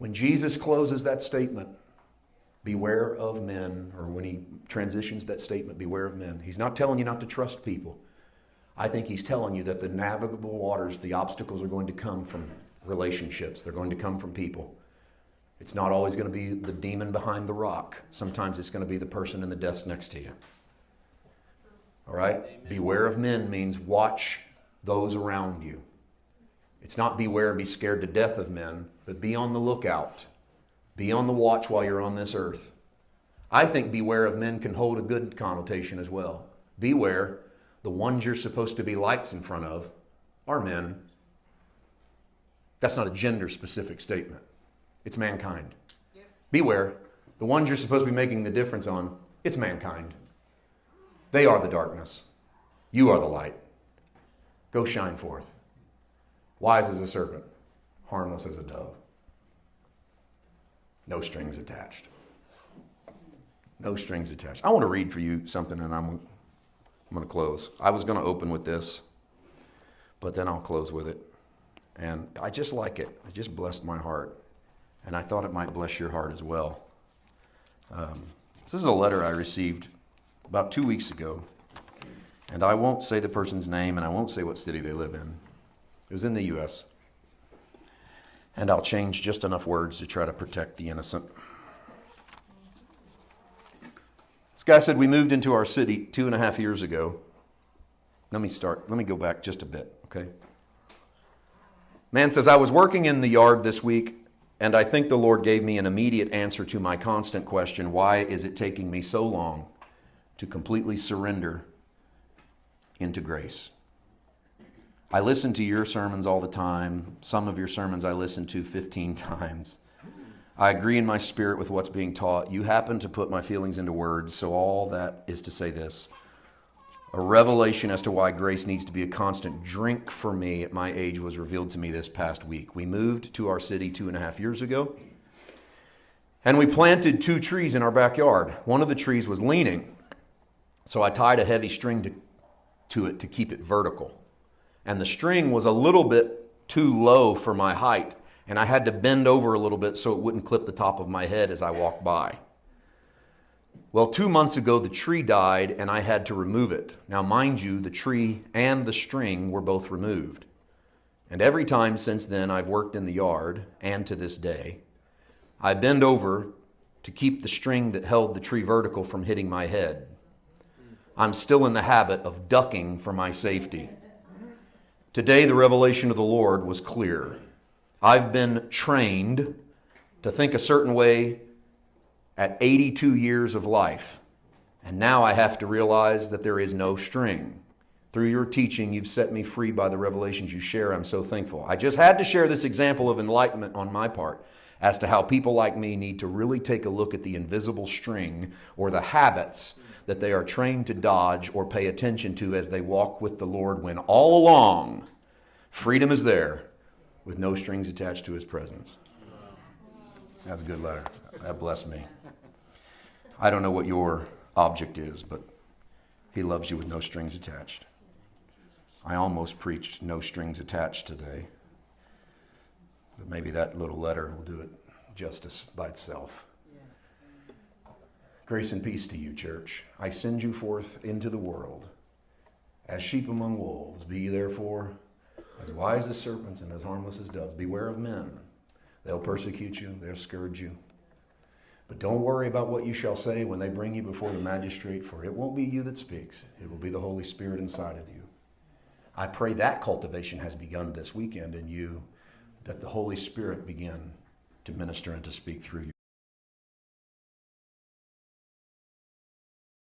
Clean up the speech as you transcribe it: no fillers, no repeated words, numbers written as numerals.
When Jesus closes that statement, beware of men, or when he transitions that statement, beware of men, he's not telling you not to trust people. I think he's telling you that the navigable waters, the obstacles are going to come from relationships. They're going to come from people. It's not always going to be the demon behind the rock. Sometimes it's going to be the person in the desk next to you. All right? Amen. Beware of men means watch those around you. It's not beware and be scared to death of men, but be on the lookout. Be on the watch while you're on this earth. I think beware of men can hold a good connotation as well. Beware, the ones you're supposed to be lights in front of are men. That's not a gender-specific statement. It's mankind. Yep. Beware, the ones you're supposed to be making the difference on, it's mankind. They are the darkness. You are the light. Go shine forth. Wise as a serpent, harmless as a dove. No strings attached. No strings attached. I want to read for you something, and I'm going to close. I was going to open with this, but then I'll close with it. And I just like it. It just blessed my heart. And I thought it might bless your heart as well. This is a letter I received about 2 weeks ago. And I won't say the person's name, and I won't say what city they live in. It was in the U.S. And I'll change just enough words to try to protect the innocent. This guy said, we moved into our city 2.5 years ago. Let me go back just a bit, okay? Man says, I was working in the yard this week, and I think the Lord gave me an immediate answer to my constant question, why is it taking me so long to completely surrender into grace? I listen to your sermons all the time. Some of your sermons I listen to 15 times. I agree in my spirit with what's being taught. You happen to put my feelings into words, so all that is to say this. A revelation as to why grace needs to be a constant drink for me at my age was revealed to me this past week. We moved to our city 2.5 years ago, and we planted 2 trees in our backyard. One of the trees was leaning, so I tied a heavy string to it to keep it vertical. And the string was a little bit too low for my height, and I had to bend over a little bit so it wouldn't clip the top of my head as I walked by. Well, 2 months ago, the tree died, and I had to remove it. Now, mind you, the tree and the string were both removed. And every time since then, I've worked in the yard, and to this day, I bend over to keep the string that held the tree vertical from hitting my head. I'm still in the habit of ducking for my safety. Today, the revelation of the Lord was clear. I've been trained to think a certain way at 82 years of life, and now I have to realize that there is no string. Through your teaching, you've set me free by the revelations you share. I'm so thankful. I just had to share this example of enlightenment on my part as to how people like me need to really take a look at the invisible string or the habits that they are trained to dodge or pay attention to as they walk with the Lord, when all along freedom is there with no strings attached to his presence. That's a good letter. That blessed me. I don't know what your object is, but he loves you with no strings attached. I almost preached no strings attached today, but maybe that little letter will do it justice by itself. Grace and peace to you, church. I send you forth into the world as sheep among wolves. Be ye therefore as wise as serpents and as harmless as doves. Beware of men. They'll persecute you. They'll scourge you. But don't worry about what you shall say when they bring you before the magistrate, for it won't be you that speaks. It will be the Holy Spirit inside of you. I pray that cultivation has begun this weekend in you, that the Holy Spirit begin to minister and to speak through you.